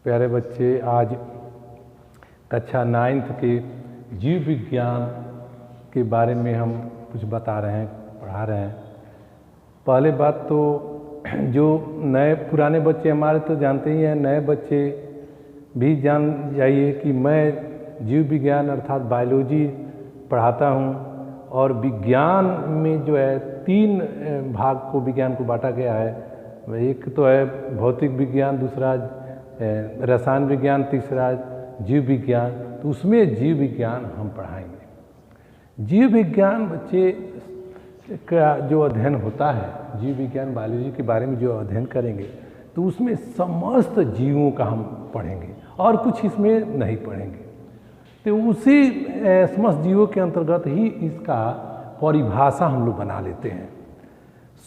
प्यारे बच्चे, आज कक्षा 9th के जीव विज्ञान के बारे में हम कुछ बता रहे हैं, पढ़ा रहे हैं। पहले बात तो जो नए पुराने बच्चे हमारे तो जानते ही हैं, नए बच्चे भी जान जाइए कि मैं जीव विज्ञान अर्थात बायोलॉजी पढ़ाता हूँ और विज्ञान में जो है 3 भाग को विज्ञान को बांटा गया है। एक तो है भौतिक विज्ञान, दूसरा रसायन विज्ञान, तीसरा जीव विज्ञान। तो उसमें जीव विज्ञान हम पढ़ाएंगे। जीव विज्ञान बच्चे का जो अध्ययन होता है, जीव विज्ञान बायोलॉजी के बारे में जो अध्ययन करेंगे तो उसमें समस्त जीवों का हम पढ़ेंगे और कुछ इसमें नहीं पढ़ेंगे। तो उसी समस्त जीवों के अंतर्गत ही इसका परिभाषा हम लोग बना लेते हैं।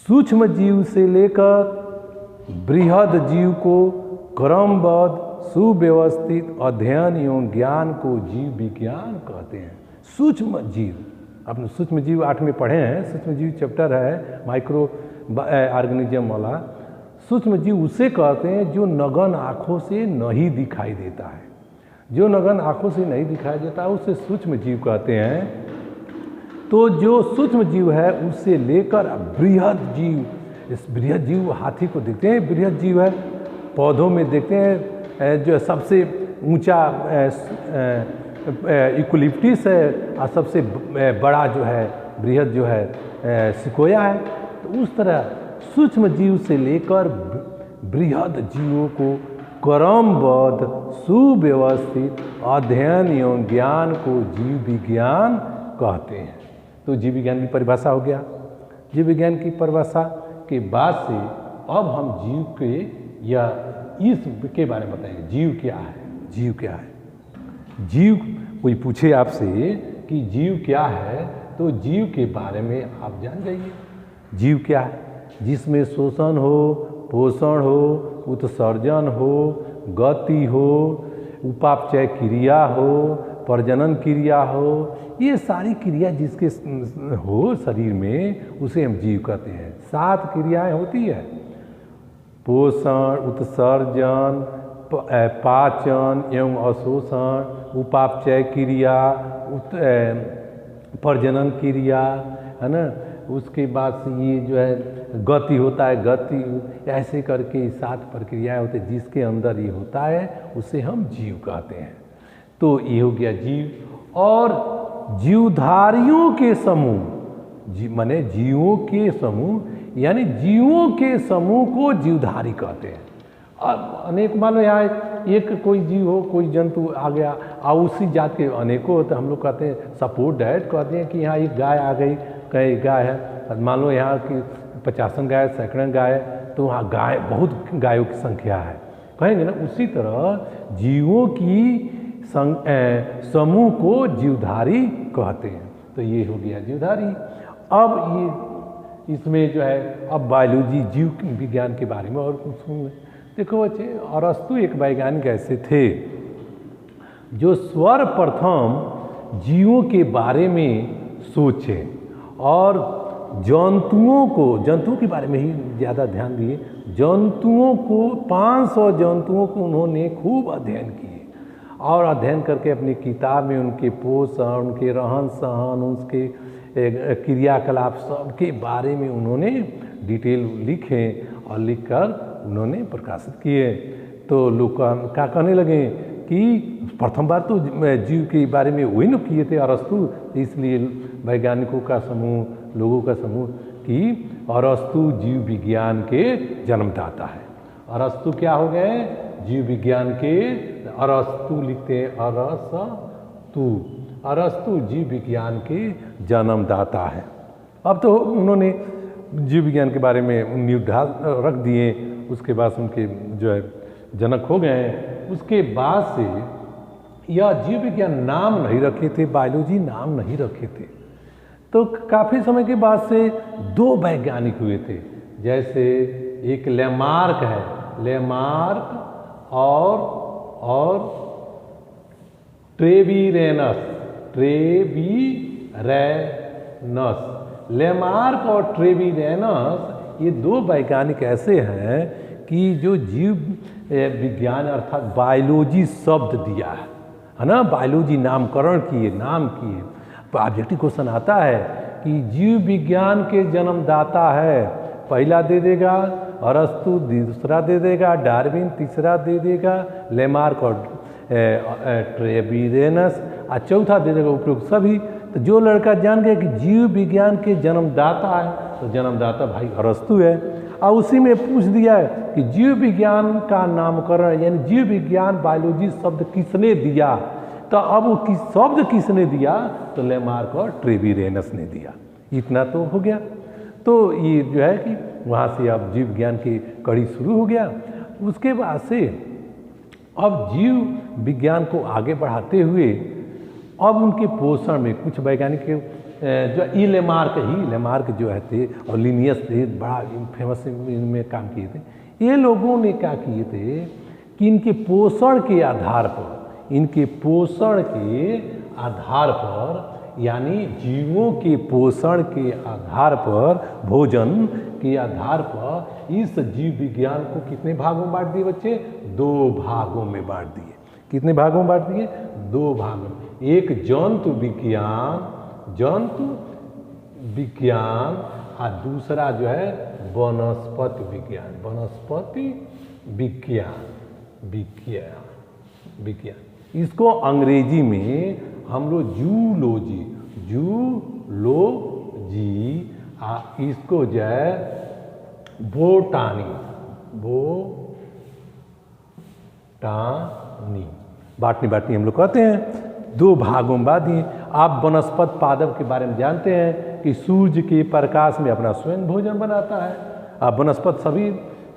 सूक्ष्म जीव से लेकर बृहद जीव को क्रमबद्ध सुव्यवस्थित अध्ययन एवं ज्ञान को जीव विज्ञान कहते हैं। सूक्ष्म जीव, आपने सूक्ष्म जीव 8 में पढ़े हैं, सूक्ष्म जीव चैप्टर है माइक्रो ऑर्गेनिज्म वाला। सूक्ष्म जीव उसे कहते हैं जो नगन आँखों से नहीं दिखाई देता है। जो नगन आँखों से नहीं दिखाई देता है उसे सूक्ष्म जीव कहते हैं। तो जो सूक्ष्म जीव है उससे लेकर बृहद जीव, इस बृहद जीव हाथी को देखते हैं, बृहद जीव है, पौधों में देखते हैं जो सबसे ऊंचा यूकेलिप्टस है और सबसे बड़ा जो है बृहद जो है सिकोया है। तो उस तरह सूक्ष्म जीव से लेकर बृहद जीवों को क्रमबद्ध सुव्यवस्थित अध्ययन एवं ज्ञान को जीव विज्ञान कहते हैं। तो जीव विज्ञान की परिभाषा हो गया। जीव विज्ञान की परिभाषा के बाद से अब हम जीव के या इस के बारे में बताएंगे। जीव क्या है? जीव क्या है? जीव, कोई पूछे आपसे कि जीव क्या है तो जीव के बारे में आप जान जाइए। जीव क्या है? जिसमें शोषण हो, पोषण हो, उत्सर्जन हो, गति हो, उपापचय क्रिया हो, प्रजनन क्रिया हो, ये सारी क्रिया जिसके हो शरीर में उसे हम जीव कहते हैं। 7 क्रियाएं होती है: पोषण, उत्सर्जन, पाचन एवं अवशोषण, उपापचय क्रिया, प्रजनन क्रिया, है ना। उसके बाद से ये जो है गति होता है, गति, ऐसे करके 7 प्रक्रियाएं होती है जिसके अंदर ये होता है, उसे हम जीव कहते हैं। तो ये हो गया जीव। और जीवधारियों के समूह, माने जीवों के समूह, यानी जीवों के समूह को जीवधारी कहते हैं। अनेक, मान लो यहाँ एक कोई जीव हो, कोई जंतु आ गया और उसी जात के अनेकों होते, हम लोग कहते हैं सपोर्ट डायरेक्ट कहते हैं कि यहाँ एक गाय आ गई, कई गाय है, मान लो यहाँ की 50 गाय, 100 गाय, तो वहाँ गाय, बहुत गायों की संख्या है, कहेंगे ना। उसी तरह जीवों की समूह को जीवधारी कहते हैं। तो ये हो गया जीवधारी। अब ये इसमें जो है अब बायोलॉजी जीव विज्ञान के बारे में और कुछ देखो बच्चे। अरस्तु एक वैज्ञानिक ऐसे थे जो सर्वप्रथम जीवों के बारे में सोचे और जंतुओं के बारे में ही ज़्यादा ध्यान दिए। जंतुओं को 500 जंतुओं को उन्होंने खूब अध्ययन किए और अध्ययन करके अपनी किताब में उनके पोषण, उनके रहन सहन, उसके क्रियाकलाप सबके बारे में उन्होंने डिटेल लिखे और लिखकर उन्होंने प्रकाशित किए। तो लोग क्या कहने लगे कि प्रथम बार तो जीव के बारे में वही न किए थे अरस्तु, इसलिए वैज्ञानिकों का समूह, लोगों का समूह कि अरस्तु जीव विज्ञान के जन्मदाता है। अरस्तु क्या हो गए? जीव विज्ञान के, अरस्तु लिखते हैं अरस्तु, अरस्तु जीव विज्ञान के जन्मदाता है। अब तो उन्होंने जीव विज्ञान के बारे में नींव रख दिए, उसके बाद उनके जो है जनक हो गए। उसके बाद से यह जीव विज्ञान नाम नहीं रखे थे, बायोलॉजी नाम नहीं रखे थे। तो काफ़ी समय के बाद से 2 वैज्ञानिक हुए थे, जैसे एक लेमार्क है, लेमार्क और ट्रेवीरेनस, लेमार्क और ट्रेवीरेनस, ये 2 वैज्ञानिक ऐसे हैं कि जो जीव विज्ञान अर्थात बायोलॉजी शब्द दिया है ना, बायोलॉजी नामकरण किए, नाम किए, तो ऑब्जेक्टिव क्वेश्चन आता है कि जीव विज्ञान के जन्मदाता है, पहला दे देगा अरस्तु, दूसरा दे देगा डार्विन, तीसरा दे देगा लेमार्क और ट्रेविरेनस, और चौथा दे देगा उपरोक्त सभी। तो जो लड़का जान गया कि जीव विज्ञान के जन्मदाता है, तो जन्मदाता भाई अरस्तु है। और उसी में पूछ दिया है कि जीव विज्ञान का नामकरण यानी जीव विज्ञान बायोलॉजी शब्द किसने दिया, तो अब वो शब्द किसने दिया, तो लेमार्क और ट्रेविरेनस ने दिया। इतना तो हो गया। तो ये जो है कि वहाँ से अब जीव विज्ञान की कड़ी शुरू हो गया। उसके बाद से अब जीव विज्ञान को आगे बढ़ाते हुए अब उनके पोषण में कुछ वैज्ञानिक जो लेमार्क जो है थे और लिनियस थे, बड़ा फेमस इनमें काम किए थे। ये लोगों ने क्या किए थे कि इनके पोषण के आधार पर यानी जीवों के पोषण के आधार पर, भोजन के आधार पर इस जीव विज्ञान को कितने भागों में बांट दिए बच्चे? 2 भागों में बांट दिए। कितने भागों में बांट दिए? 2 भागों में। एक जंतु विज्ञान और दूसरा जो है वनस्पति विज्ञान। इसको अंग्रेजी में हम लोग जूलॉजी, इसको जो है बोटानी, बाटनी हम लोग कहते हैं। 2 भागों में बांट दिए। आप वनस्पति पादप के बारे में जानते हैं कि सूर्य के प्रकाश में अपना स्वयं भोजन बनाता है। आप वनस्पति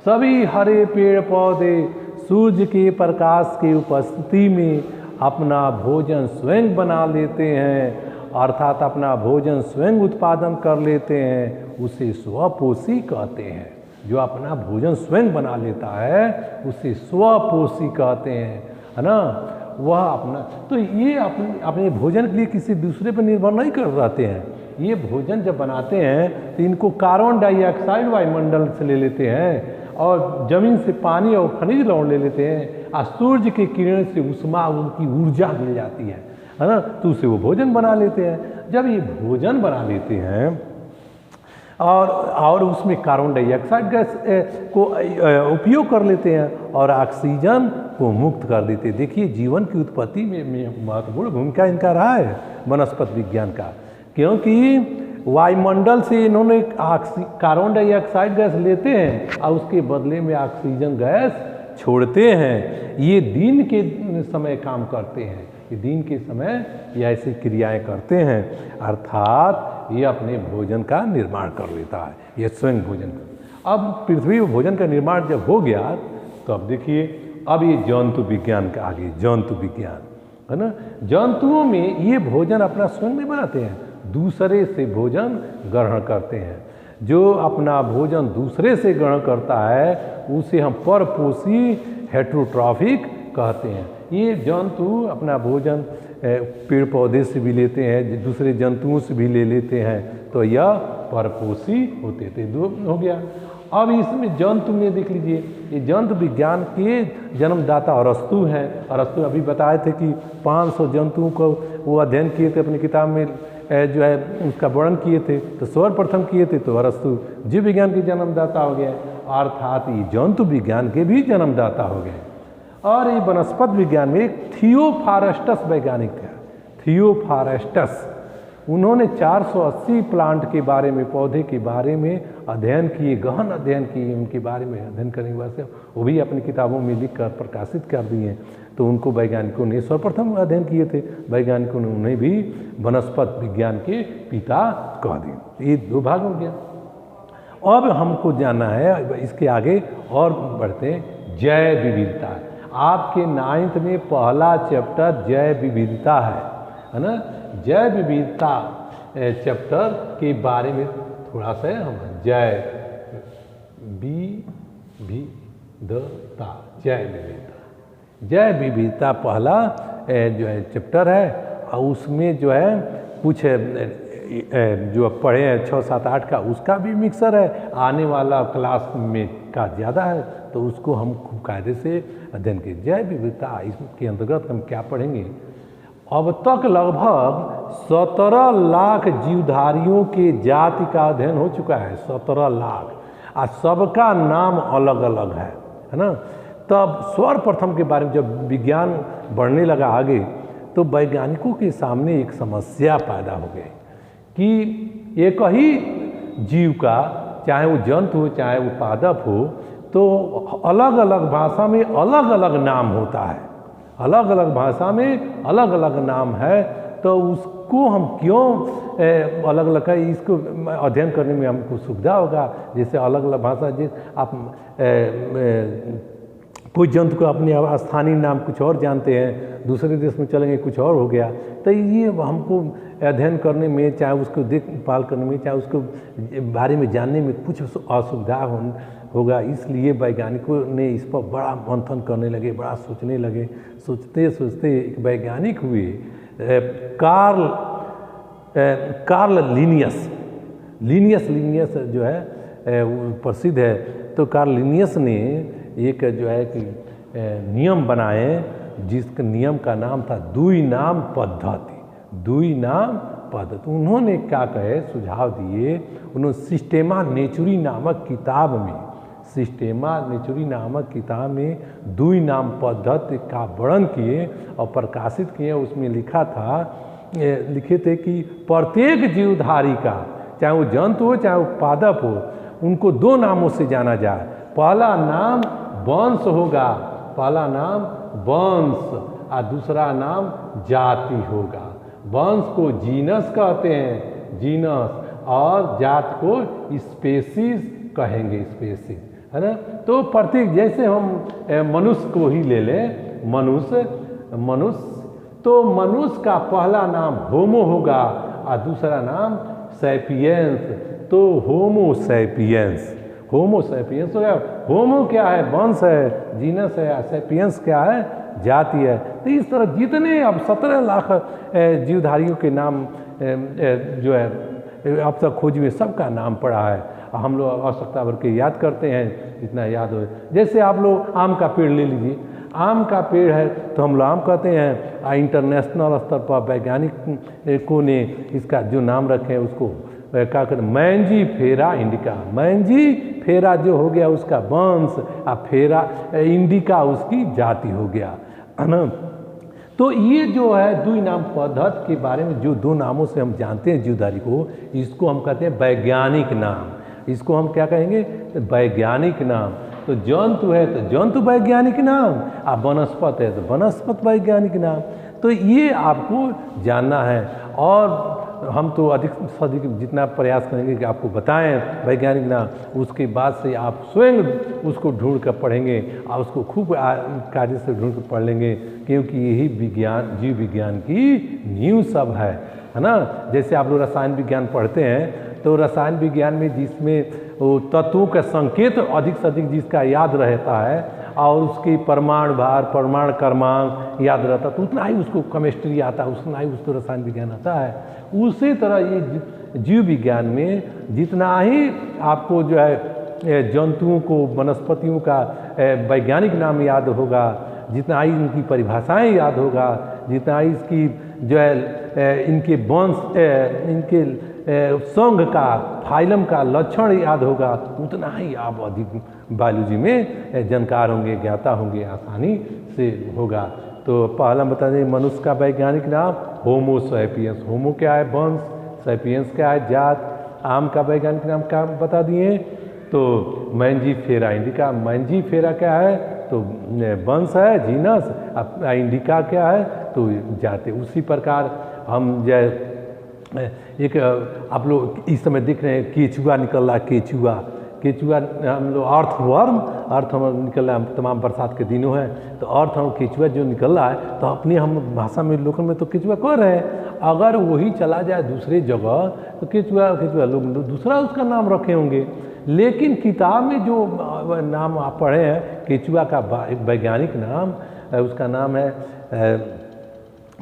सभी हरे पेड़ पौधे सूर्य के प्रकाश की उपस्थिति में अपना भोजन स्वयं बना लेते हैं, अर्थात अपना भोजन स्वयं उत्पादन कर लेते हैं, उसे स्वपोषी कहते हैं। जो अपना भोजन स्वयं बना लेता है उसे स्वपोषी कहते हैं, है ना। वह अपना, तो ये अपने भोजन के लिए किसी दूसरे पर निर्भर नहीं कर रहते हैं। ये भोजन जब बनाते हैं तो इनको कार्बन डाइऑक्साइड वायुमंडल से ले लेते हैं और जमीन से पानी और खनिज लवण ले लेते हैं और सूर्य के किरण से उष्मा, उनकी ऊर्जा मिल जाती है ना, तो उसे वो भोजन बना लेते हैं। जब ये भोजन बना लेते हैं और उसमें कार्बन डाइऑक्साइड गैस को उपयोग कर लेते हैं और ऑक्सीजन को मुक्त कर देते हैं। देखिए जीवन की उत्पत्ति में महत्वपूर्ण भूमिका इनका रहा है वनस्पति विज्ञान का, क्योंकि वायुमंडल से इन्होंने कार्बन डाइऑक्साइड गैस लेते हैं और उसके बदले में ऑक्सीजन गैस छोड़ते हैं। ये दिन के समय काम करते हैं, ये दिन के समय ये ऐसी क्रियाएं करते हैं, अर्थात ये अपने भोजन का निर्माण कर लेता है, ये स्वयं भोजन का। अब पृथ्वी में भोजन का निर्माण जब हो गया तो अब देखिए अब ये जंतु विज्ञान का आगे, जंतु विज्ञान है ना। जंतुओं में ये भोजन अपना स्वयं नहीं बनाते हैं, दूसरे से भोजन ग्रहण करते हैं। जो अपना भोजन दूसरे से ग्रहण करता है उसे हम परपोषी हेटेरोट्रॉफिक कहते हैं। ये जंतु अपना भोजन पेड़ पौधे से भी लेते हैं, दूसरे जंतुओं से भी ले लेते हैं, तो यह परपोषी होते थे। 2 हो गया। अब इसमें जंतु में देख लीजिए, ये जंतु विज्ञान के जन्मदाता अरस्तु हैं। अरस्तु अभी बताए थे कि 500 जंतुओं को वो अध्ययन किए थे, अपनी किताब में जो है उसका वर्णन किए थे। तो सर्वप्रथम किए थे तो अरस्तु जीव विज्ञान के जन्मदाता हो गए, अर्थात ये जंतु विज्ञान के भी जन्मदाता हो गए। और ये वनस्पति विज्ञान में एक थियोफॉरेस्टस वैज्ञानिक था, थियोफॉरेस्टस। उन्होंने 480 प्लांट के बारे में, पौधे के बारे में अध्ययन किए, गहन अध्ययन किए। उनके बारे में अध्ययन करने के बाद से वो भी अपनी किताबों में लिख कर प्रकाशित कर दिए। तो उनको वैज्ञानिकों ने सर्वप्रथम अध्ययन किए थे, वैज्ञानिकों ने उन्हें भी वनस्पति विज्ञान के पिता कह दिए। ये 2 भाग हो गया। अब हमको जानना है इसके आगे और बढ़ते हैं, जैव विविधता। आपके 9th में पहला चैप्टर जैव विविधता है ना। जैव विविधता चैप्टर के बारे में थोड़ा सा हम जैव विविधता पहला जो है चैप्टर है और उसमें जो है कुछ जो पढ़े हैं 6, 7, 8 का उसका भी मिक्सर है, आने वाला क्लास में का ज़्यादा है, तो उसको हम खूब कायदे से अध्ययन किए। जैव विविधता इसके अंतर्गत हम क्या पढ़ेंगे? अब तक लगभग 17 लाख जीवधारियों के जाति का अध्ययन हो चुका है। 17 लाख, और सबका नाम अलग अलग है ना। तब सर्वप्रथम के बारे में जब विज्ञान बढ़ने लगा आगे, तो वैज्ञानिकों के सामने एक समस्या पैदा हो गई कि एक ही जीव का, चाहे वो जंतु हो चाहे वो पादप हो, तो अलग अलग भाषा में अलग अलग नाम होता है। अलग अलग भाषा में अलग अलग नाम है, तो उसको हम क्यों अलग अलग है, इसको अध्ययन करने में हमको सुविधा होगा। जैसे अलग अलग भाषा, जैसे आप कोई जंतु को अपने स्थानीय नाम कुछ और जानते हैं, दूसरे देश में चलेंगे कुछ और हो गया, तो ये हमको अध्ययन करने में, चाहे उसको देखभाल करने में, चाहे उसको बारे में जानने में कुछ असुविधा होगा। इसलिए वैज्ञानिकों ने इस पर बड़ा मंथन करने लगे, बड़ा सोचने लगे। सोचते सोचते एक वैज्ञानिक हुए, कार्ल लिनियस जो है वो प्रसिद्ध है। तो कार्ल लिनियस ने एक जो है कि नियम बनाए, जिसके नियम का नाम था दुई नाम पद्धति। उन्होंने क्या कहे, सुझाव दिए, उन्होंने सिस्टेमा नेचुरी नामक किताब में दुई नाम पद्धति का वर्णन किए और प्रकाशित किए। उसमें लिखे थे कि प्रत्येक जीवधारी का, चाहे वो जंतु हो चाहे वो पादप हो, उनको 2 नामों से जाना जाए। पहला नाम वंश होगा, और दूसरा नाम जाति होगा। वंश को जीनस कहते हैं, और जात को स्पेसीज कहेंगे, स्पेसीज, है ना। तो प्रत्येक, जैसे हम मनुष्य को ही ले लें, मनुष्य, तो मनुष्य का पहला नाम होमो होगा और दूसरा नाम सैपियंस। तो होमो सैपियंस हो गया। होमो क्या है? वंश है, जीनस है। सैपियंस क्या है? जाति है। तो इस तरह जितने अब 17 लाख जीवधारियों के नाम जो है अब तक खोज में सबका नाम पड़ा है। हम लोग आवश्यकता भर के याद करते हैं, इतना याद हो। जैसे आप लोग आम का पेड़ ले लीजिए, आम का पेड़ है तो हम लोग आम कहते हैं। इंटरनेशनल स्तर पर वैज्ञानिकों ने इसका जो नाम रखे हैं उसको क्या कहते हैं? मैंजी फेरा इंडिका। मैंजी फेरा जो हो गया उसका वंश, और फेरा इंडिका उसकी जाति हो गया, है ना। तो ये जो है दुई नाम पद्धति के बारे में जो 2 नामों से हम जानते हैं जीवधारी को, इसको हम कहते हैं वैज्ञानिक नाम। इसको हम क्या कहेंगे? वैज्ञानिक नाम। तो जंतु है तो जंतु वैज्ञानिक नाम, और वनस्पत है तो वनस्पत वैज्ञानिक नाम। तो ये आपको जानना है, और हम तो अधिक से अधिक जितना प्रयास करेंगे कि आपको बताएं वैज्ञानिक नाम, उसके बाद से आप स्वयं उसको ढूंढ कर पढ़ेंगे और उसको खूब कार्य से ढूंढ कर पढ़ लेंगे, क्योंकि यही जीव विज्ञान की नींव सब है ना। जैसे आप लोग रसायन विज्ञान पढ़ते हैं, तो रसायन विज्ञान में जिसमें वो तत्वों का संकेत अधिक से अधिक जिसका याद रहता है, और उसकी परमाणु भार, परमाणु क्रमांक याद रहता, तो उतना ही उसको केमिस्ट्री आता है, उतना ही उसको रसायन विज्ञान आता है। उसी तरह ये जीव विज्ञान में जितना ही आपको जो है जंतुओं को, वनस्पतियों का वैज्ञानिक नाम याद होगा, जितना ही इनकी परिभाषाएं याद होगा, जितना ही इसकी जो है इनके वंश, इनके संघ का, फाइलम का लक्षण याद होगा, उतना ही आप अधिक बायोलॉजी में जानकार होंगे, ज्ञाता होंगे, आसानी से होगा। तो पहला बता दें, मनुष्य का वैज्ञानिक नाम होमो सैपियंस। होमो क्या है? वंश। सैपियंस क्या है? जात। आम का वैज्ञानिक नाम क्या बता दिए? तो मैंजी फेरा इंडिका। मैंजी फेरा क्या है? तो वंश है, जीनस। इंडिका क्या है? तो जाते। उसी प्रकार हम जो एक आप लोग इस समय देख रहे हैं केचुआ निकल रहा है। केचुआ हम लोग अर्थवर्म निकल रहा है, तमाम बरसात के दिनों हैं, तो अर्थवर्म केचुआ जो निकल रहा है, तो अपनी हम भाषा में लोकल में तो केचुआ कह रहे हैं। अगर वही चला जाए दूसरे जगह तो केचुआ लोग दूसरा उसका नाम रखे होंगे। लेकिन किताब में जो नाम आप पढ़े हैं केचुआ का वैज्ञानिक नाम, उसका नाम है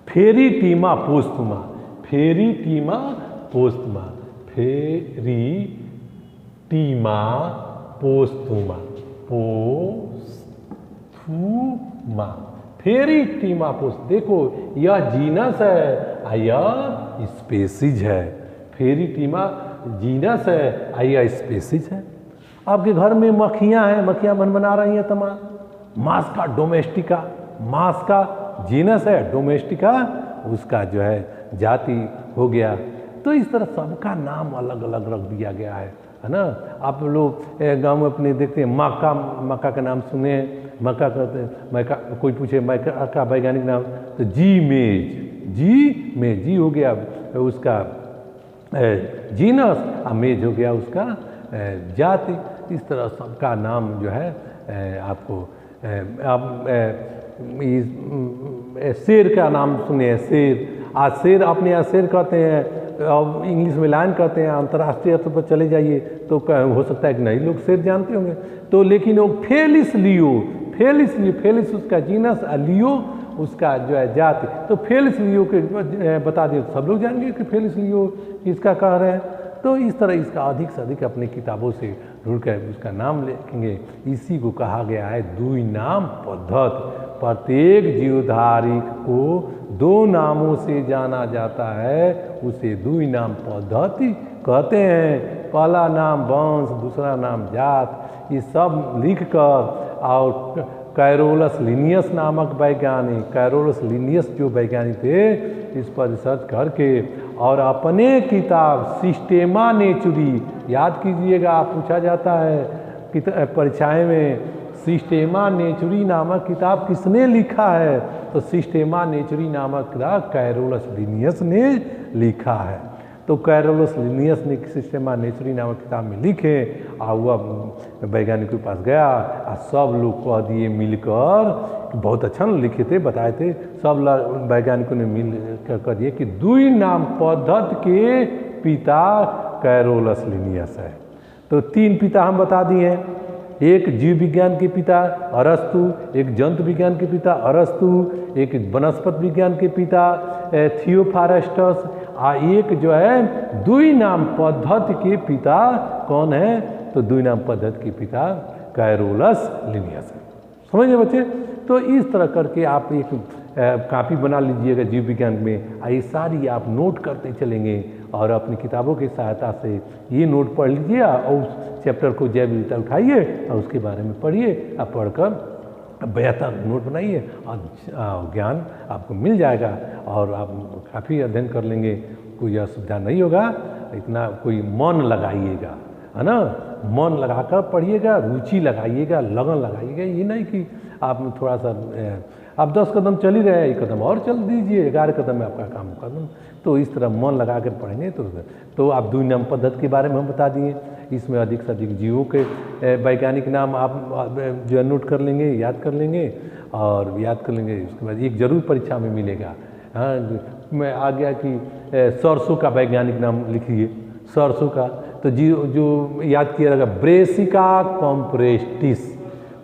फेरिटीमा पोस्थुमा। फेरिटीमा पोस्टुमा, फेरिटीमा पोस्टुमा, पोस्थुमा, फेरिटीमा पोस्ट। देखो यह जीनस है, यह स्पेसीज है। फेरिटीमा जीनस है, यह स्पेसीज है। आपके घर में मक्खियाँ हैं, मक्खियाँ बना रही हैं तमाम। मास्का डोमेस्टिका, मास्का जीनस है, डोमेस्टिका उसका जो है जाति हो गया। तो इस तरह सबका नाम अलग अलग रख दिया गया है ना। आप लोग गांव में अपने देखते हैं मक्का, मक्का का नाम सुने हैं, मक्का कहते हैं, मक्का कोई पूछे मक्का का वैज्ञानिक नाम तो जी मेज जी हो गया उसका जीनस, मेज हो गया उसका जाति। इस तरह सबका नाम जो है आपको आप शेर का नाम सुने हैं, शेर। आज शेर अपने यहाँ शेर कहते हैं, अब इंग्लिश में लायन कहते हैं। अंतर्राष्ट्रीय स्तर पर चले जाइए तो हो सकता है कि नहीं लोग शेर जानते होंगे। तो लेकिन वो फेलिस फेलिस उसका जीनस, लियो उसका जो है जाति। तो फेलिस लियो के बता दिए सब लोग जानेंगे कि फेलिस लियो किसका कह रहे हैं। तो इस तरह इसका अधिक से अधिक अपनी किताबों से ढूंढकर उसका नाम लिखेंगे। इसी को कहा गया है दुई नाम पद्धति। प्रत्येक जीवधारी को दो नामों से जाना जाता है, उसे दुई नाम पद्धति कहते हैं। पहला नाम वंश, दूसरा नाम जात। ये सब लिखकर और कैरोलस लिनियस नामक वैज्ञानिक, कैरोलस लिनियस जो वैज्ञानिक थे, इस पर रिसर्च करके और अपने किताब सिस्टेमा नेचुरी, याद कीजिएगा पूछा जाता है परीक्षाएं में, सिस्टेमा नेचुरी नामक किताब किसने लिखा है? तो सिस्टेमा नेचुरी नामक किताब कैरोलस लिनियस ने लिखा है। तो कैरोलस लिनियस ने सिस्टेमा नेचुरी नामक किताब में लिखे और वह वैज्ञानिक के पास गया और सब लोग कह दिए मिलकर, बहुत अच्छा लिखे थे, बताए थे, सब वैज्ञानिकों ने मिल कर दिए कि दुई नाम पद्धति के पिता कैरोलस लिनियस है। तो तीन पिता हम बता दिए, एक जीव विज्ञान के पिता अरस्तु, एक जंतु विज्ञान के पिता अरस्तु, एक वनस्पति विज्ञान के पिता थियोफारस्टस, और एक जो है दुई नाम पद्धति के पिता कौन है? तो दुई नाम पद्धति के पिता कैरोलस लिनियस है। समझिए बच्चे। तो इस तरह करके आप एक कॉपी बना लीजिएगा जीव विज्ञान में, ये सारी आप नोट करते चलेंगे और अपनी किताबों की सहायता से ये नोट पढ़ लीजिए और उस चैप्टर को जैव विविधता उठाइए और उसके बारे में पढ़िए। आप पढ़कर बेहतर नोट बनाइए और ज्ञान आपको मिल जाएगा और आप काफ़ी अध्ययन कर लेंगे, कोई असुविधा नहीं होगा। इतना कोई मन लगाइएगा, है ना, मन लगाकर पढ़िएगा, रुचि लगाइएगा, लगन लगाइएगा। ये नहीं कि आप थोड़ा सा आप 10 कदम चल ही रहे हैं, 1 कदम और चल दीजिए, 11 कदम में आपका काम कदम। तो इस तरह मन लगा कर पढ़ेंगे तो आप दुई नाम पद्धति के बारे में हम बता दिए। इसमें अधिक से अधिक जीवों के वैज्ञानिक नाम आप जो नोट कर लेंगे, याद कर लेंगे और याद कर लेंगे। उसके बाद एक जरूर परीक्षा में मिलेगा। हाँ, मैं आ गया कि सरसों का वैज्ञानिक नाम लिखिए, सरसों का। तो जो याद किया रहेगा ब्रेसिका कॉम्प्रेस्टिस,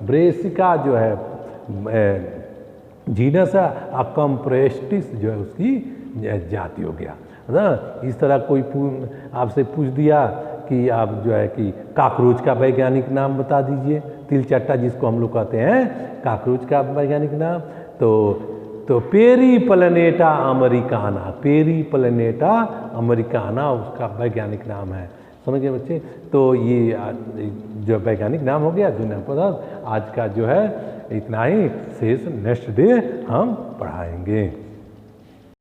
ब्रेसिका जो है जीनस है, कॉम्प्रेस्टिस जो है उसकी जाति हो गया ना। इस तरह कोई आपसे पूछ दिया कि आप जो है कि काकरोच का वैज्ञानिक नाम बता दीजिए, तिलचट्टा जिसको हम लोग कहते हैं, काकरोच का वैज्ञानिक नाम, तो पेरीप्लैनेटा अमेरिकाना, पेरीप्लैनेटा अमेरिकाना उसका वैज्ञानिक नाम है। समझ गए बच्चे। तो ये जो वैज्ञानिक नाम हो गया दुनिया पदार्थ। आज का जो है इतना ही, शेष नेक्स्ट डे हम पढ़ाएंगे।